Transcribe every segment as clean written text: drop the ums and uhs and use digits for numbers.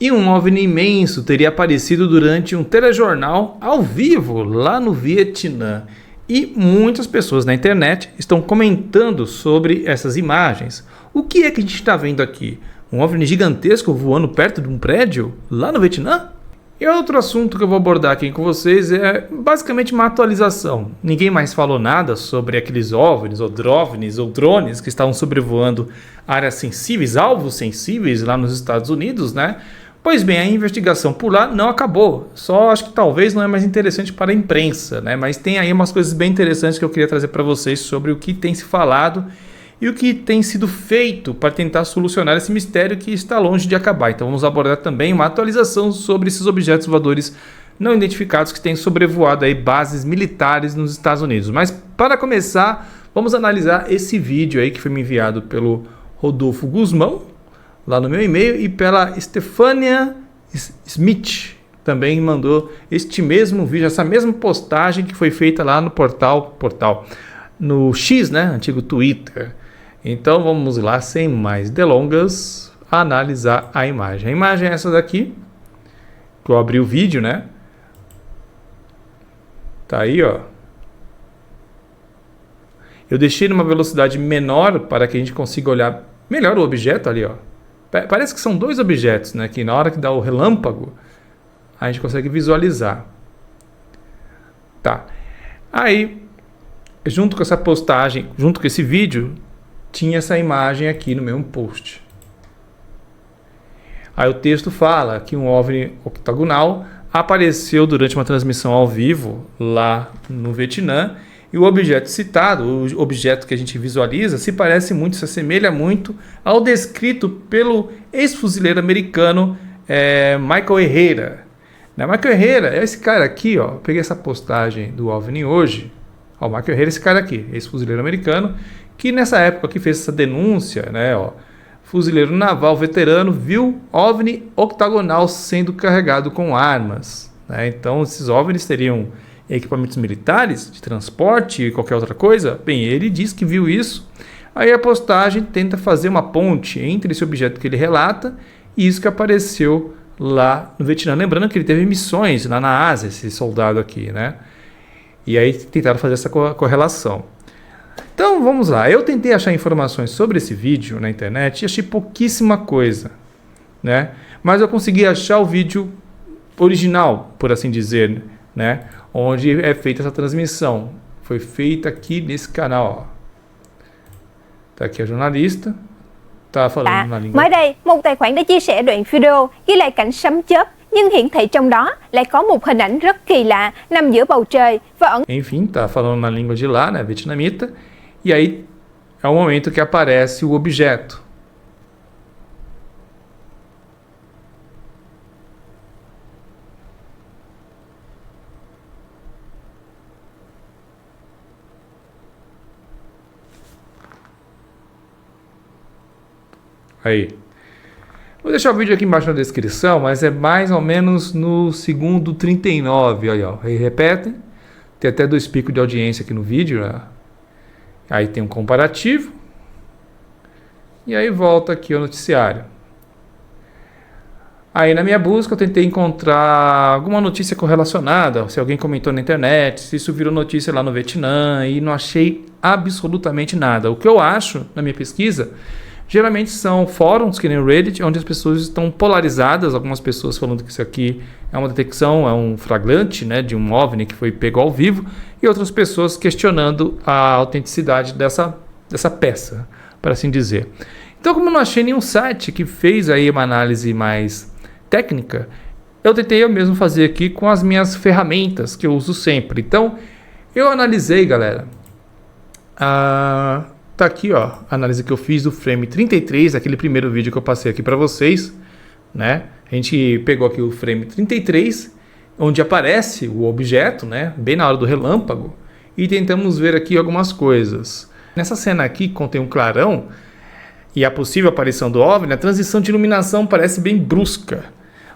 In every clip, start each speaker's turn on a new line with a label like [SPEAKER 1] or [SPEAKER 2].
[SPEAKER 1] E um OVNI imenso teria aparecido durante um telejornal ao vivo lá no Vietnã. E muitas pessoas na internet estão comentando sobre essas imagens. O que é que a gente está vendo aqui? Um OVNI gigantesco voando perto de um prédio lá no Vietnã? E outro assunto que eu vou abordar aqui com vocês é basicamente uma atualização. Ninguém mais falou nada sobre aqueles OVNIs ou DROVNIs ou drones que estavam sobrevoando áreas sensíveis, alvos sensíveis lá nos Estados Unidos, né? Pois bem, a investigação por lá não acabou. Só acho que talvez não é mais interessante para a imprensa, né? Mas tem aí umas coisas bem interessantes que eu queria trazer para vocês sobre o que tem se falado e o que tem sido feito para tentar solucionar esse mistério que está longe de acabar. Então vamos abordar também uma atualização sobre esses objetos voadores não identificados que têm sobrevoado aí bases militares nos Estados Unidos. Mas para começar, vamos analisar esse vídeo aí que foi me enviado pelo Rodolfo Guzmão, lá no meu e-mail, e pela Stefania Smith, também mandou este mesmo vídeo, essa mesma postagem que foi feita lá no portal no X, né, antigo Twitter. Então vamos lá, sem mais delongas, analisar a imagem. A imagem é essa daqui, que eu abri o vídeo, né? Tá aí, ó. Eu deixei numa velocidade menor para que a gente consiga olhar melhor o objeto ali, ó. Parece que são dois objetos, né? Que na hora que dá o relâmpago, a gente consegue visualizar. Tá. Aí, junto com essa postagem, junto com esse vídeo, tinha essa imagem aqui no mesmo post. Aí o texto fala que um OVNI octagonal apareceu durante uma transmissão ao vivo lá no Vietnã. E o objeto citado, o objeto que a gente visualiza, se assemelha muito ao descrito pelo ex-fuzileiro americano Michael Herrera. Michael Herrera é esse cara aqui, ó. Eu peguei essa postagem do OVNI hoje. Ó, o Michael Herrera é esse cara aqui, ex-fuzileiro americano, que nessa época que fez essa denúncia, né, ó, fuzileiro naval veterano, viu OVNI octagonal sendo carregado com armas. Né? Então, esses OVNIs teriam equipamentos militares, de transporte e qualquer outra coisa. Bem, ele diz que viu isso. Aí a postagem tenta fazer uma ponte entre esse objeto que ele relata e isso que apareceu lá no Vietnã. Lembrando que ele teve missões lá na Ásia, esse soldado aqui, né? E aí tentaram fazer essa correlação. Então vamos lá. Eu tentei achar informações sobre esse vídeo na internet e achei pouquíssima coisa, né? Mas eu consegui achar o vídeo original, por assim dizer, né? Onde é feita essa transmissão. Foi feita aqui nesse canal, ó. Tá aqui a jornalista. Tá falando na língua.
[SPEAKER 2] Mới đây, một tài khoản đã chia sẻ đoạn video ghi lại cảnh sấm chớp, nhưng hiển thị trong đó lại có một hình ảnh rất kỳ lạ nằm giữa bầu trời và ẩn.
[SPEAKER 1] Enfim, tá falando na língua de lá, né, vietnamita. E aí é o momento que aparece o objeto. Aí. Vou deixar o vídeo aqui embaixo na descrição, mas é mais ou menos no segundo 39. Aí, ó. Aí repetem. Tem até 2 picos de audiência aqui no vídeo. Né? Aí tem um comparativo. E aí volta aqui o noticiário. Aí na minha busca eu tentei encontrar alguma notícia correlacionada. Se alguém comentou na internet, se isso virou notícia lá no Vietnã. E não achei absolutamente nada. O que eu acho na minha pesquisa... Geralmente são fóruns, que nem o Reddit, onde as pessoas estão polarizadas. Algumas pessoas falando que isso aqui é uma detecção, é um flagrante, né, de um OVNI que foi pego ao vivo. E outras pessoas questionando a autenticidade dessa peça, para assim dizer. Então, como eu não achei nenhum site que fez aí uma análise mais técnica, eu tentei eu mesmo fazer aqui com as minhas ferramentas que eu uso sempre. Então, eu analisei, galera, tá aqui, ó, a análise que eu fiz do frame 33, aquele primeiro vídeo que eu passei aqui para vocês, né? A gente pegou aqui o frame 33, onde aparece o objeto, né? Bem na hora do relâmpago, e tentamos ver aqui algumas coisas. Nessa cena aqui, que contém um clarão e a possível aparição do OVNI, a transição de iluminação parece bem brusca,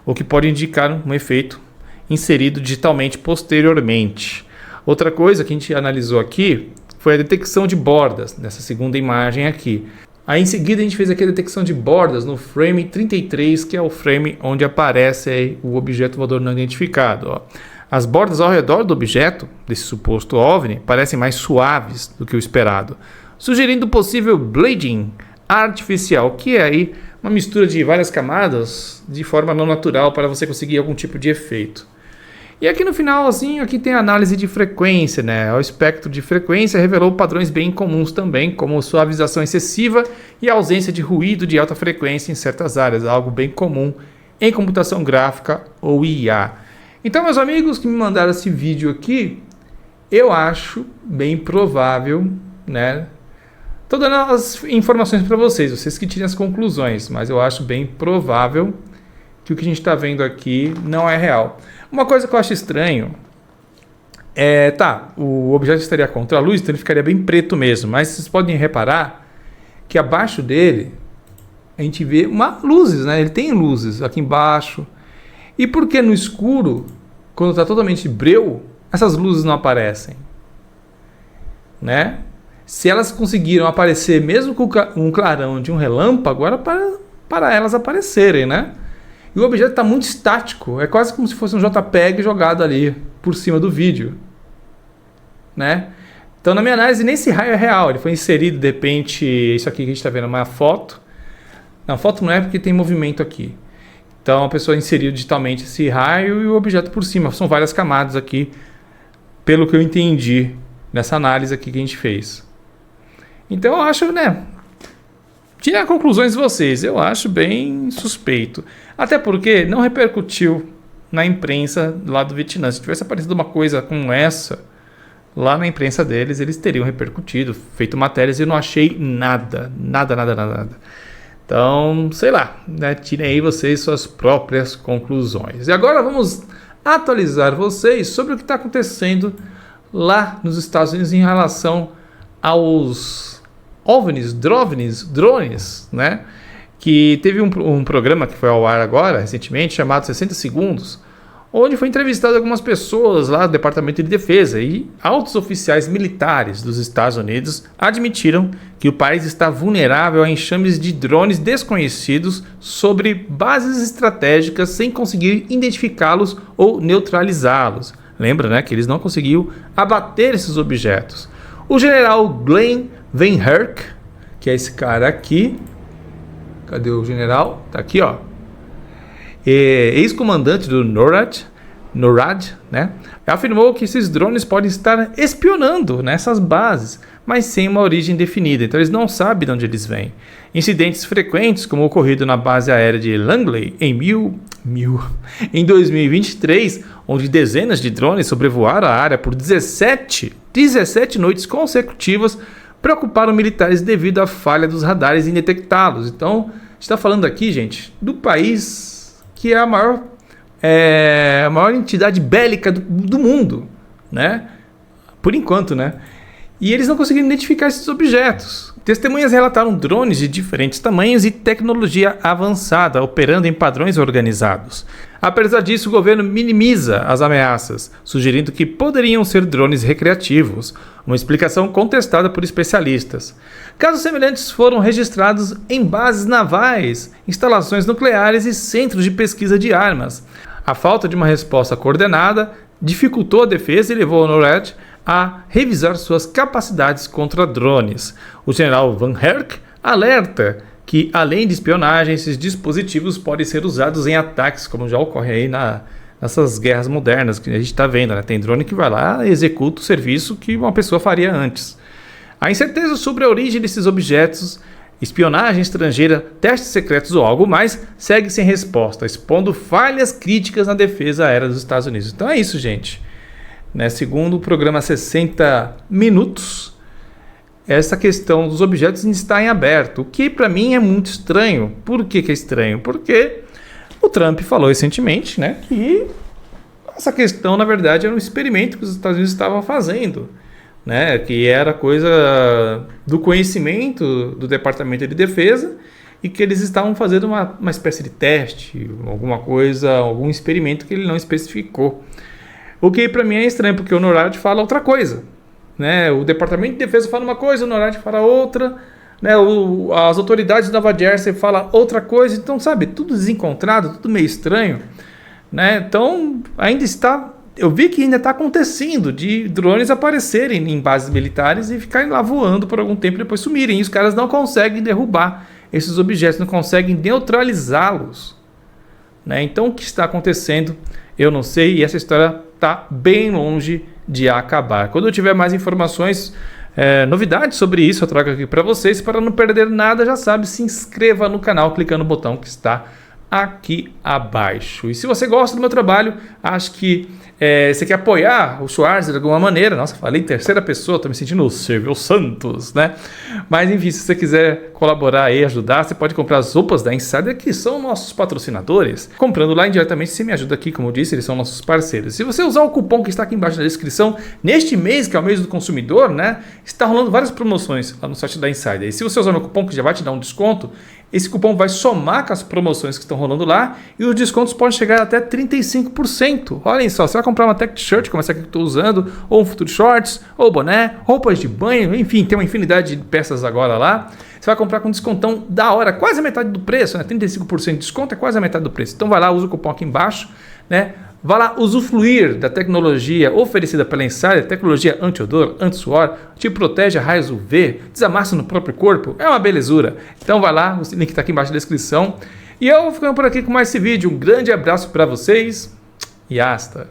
[SPEAKER 1] o que pode indicar um efeito inserido digitalmente posteriormente. Outra coisa que a gente analisou aqui foi a detecção de bordas, nessa segunda imagem aqui. Aí em seguida a gente fez aqui a detecção de bordas no frame 33, que é o frame onde aparece aí o objeto voador não identificado. Ó. As bordas ao redor do objeto, desse suposto OVNI, parecem mais suaves do que o esperado, sugerindo possível blading artificial, que é aí uma mistura de várias camadas de forma não natural para você conseguir algum tipo de efeito. E aqui no finalzinho, aqui tem a análise de frequência, né? O espectro de frequência revelou padrões bem comuns também, como suavização excessiva e ausência de ruído de alta frequência em certas áreas, algo bem comum em computação gráfica ou IA. Então, meus amigos que me mandaram esse vídeo aqui, eu acho bem provável, né? Tô dando as informações para vocês que tirem as conclusões, mas eu acho bem provável que o que a gente está vendo aqui não é real. Uma coisa que eu acho estranho o objeto estaria contra a luz, então ele ficaria bem preto mesmo, mas vocês podem reparar que abaixo dele a gente vê luzes, né? Ele tem luzes aqui embaixo. E por que no escuro, quando está totalmente breu, essas luzes não aparecem? Né? Se elas conseguiram aparecer mesmo com um clarão de um relâmpago, agora para elas aparecerem, né? E o objeto está muito estático, é quase como se fosse um JPEG jogado ali por cima do vídeo, né? Então, na minha análise, nem esse raio é real, ele foi inserido, de repente, isso aqui que a gente está vendo é uma foto. Não, foto não é porque tem movimento aqui. Então, a pessoa inseriu digitalmente esse raio e o objeto por cima. São várias camadas aqui, pelo que eu entendi nessa análise aqui que a gente fez. Então, eu acho, né? Tirem as conclusões de vocês, eu acho bem suspeito. Até porque não repercutiu na imprensa lá do Vietnã. Se tivesse aparecido uma coisa como essa lá na imprensa deles, eles teriam repercutido, feito matérias, e eu não achei nada. Então, sei lá, né? Tirem aí vocês suas próprias conclusões. E agora vamos atualizar vocês sobre o que está acontecendo lá nos Estados Unidos em relação aos OVNIs, drones, né? Que teve um programa que foi ao ar agora, recentemente, chamado 60 Segundos, onde foi entrevistado algumas pessoas lá do Departamento de Defesa e altos oficiais militares dos Estados Unidos admitiram que o país está vulnerável a enxames de drones desconhecidos sobre bases estratégicas sem conseguir identificá-los ou neutralizá-los. Lembra, né, que eles não conseguiram abater esses objetos. O general Glenn Van Herk, que é esse cara aqui, cadê o general? Tá aqui, ó. Ex-comandante do NORAD, né? Afirmou que esses drones podem estar espionando nessas bases, mas sem uma origem definida. Então eles não sabem de onde eles vêm. Incidentes frequentes, como o ocorrido na base aérea de Langley em 2023, onde dezenas de drones sobrevoaram a área por 17 noites consecutivas, preocuparam militares devido à falha dos radares em detectá-los. Então, a gente está falando aqui, gente, do país que é a maior entidade bélica do mundo, né? Por enquanto, né? E eles não conseguiram identificar esses objetos. Testemunhas relataram drones de diferentes tamanhos e tecnologia avançada, operando em padrões organizados. Apesar disso, o governo minimiza as ameaças, sugerindo que poderiam ser drones recreativos, uma explicação contestada por especialistas. Casos semelhantes foram registrados em bases navais, instalações nucleares e centros de pesquisa de armas. A falta de uma resposta coordenada dificultou a defesa e levou a NORAD a revisar suas capacidades contra drones. O general Van Herk alerta que, além de espionagem, esses dispositivos podem ser usados em ataques, como já ocorre aí nessas guerras modernas que a gente está vendo, né? Tem drone que vai lá e executa o serviço que uma pessoa faria antes. A incerteza sobre a origem desses objetos, espionagem estrangeira, testes secretos ou algo mais, segue sem resposta, expondo falhas críticas na defesa aérea dos Estados Unidos. Então é isso, gente. Né? Segundo o programa 60 Minutos, essa questão dos objetos está em aberto, o que para mim é muito estranho. Por que é estranho? Porque o Trump falou recentemente, né, que essa questão, na verdade, era um experimento que os Estados Unidos estavam fazendo, né, que era coisa do conhecimento do Departamento de Defesa e que eles estavam fazendo uma espécie de teste, alguma coisa, algum experimento que ele não especificou. O que para mim é estranho, porque o NORAD fala outra coisa, né? O Departamento de Defesa fala uma coisa, o NORAD fala outra. né? As autoridades de Nova Jersey falam outra coisa, então, sabe, tudo desencontrado, tudo meio estranho, né? Então, ainda está... Eu vi que ainda está acontecendo de drones aparecerem em bases militares e ficarem lá voando por algum tempo e depois sumirem. E os caras não conseguem derrubar esses objetos, não conseguem neutralizá-los, né? Então o que está acontecendo, eu não sei, e essa história está bem longe de acabar. Quando eu tiver mais informações, novidades sobre isso, eu trago aqui para vocês. Para não perder nada, já sabe, se inscreva no canal clicando no botão que está aqui abaixo. E se você gosta do meu trabalho, acho que você quer apoiar o Schwarzer de alguma maneira, nossa, falei em terceira pessoa, tô me sentindo o Silvio Santos, né? Mas enfim, se você quiser colaborar e ajudar, você pode comprar as roupas da Insider, que são nossos patrocinadores. Comprando lá indiretamente, você me ajuda aqui, como eu disse, eles são nossos parceiros. Se você usar o cupom que está aqui embaixo na descrição, neste mês, que é o mês do consumidor, né? Está rolando várias promoções lá no site da Insider. E se você usar meu cupom, que já vai te dar um desconto, esse cupom vai somar com as promoções que estão rolando lá e os descontos podem chegar até 35%. Olhem só, você vai comprar uma tech t-shirt, como essa aqui que eu estou usando, ou um Future Shorts, ou boné, roupas de banho, enfim, tem uma infinidade de peças agora lá. Você vai comprar com descontão da hora, quase a metade do preço, né? 35% de desconto é quase a metade do preço. Então vai lá, usa o cupom aqui embaixo, né? Vá lá usufruir da tecnologia oferecida pela Insider, tecnologia anti-odor, anti-suor, te protege a raios UV, desamassa no próprio corpo, é uma belezura. Então vai lá, o link está aqui embaixo na descrição. E eu vou ficando por aqui com mais esse vídeo. Um grande abraço para vocês e hasta!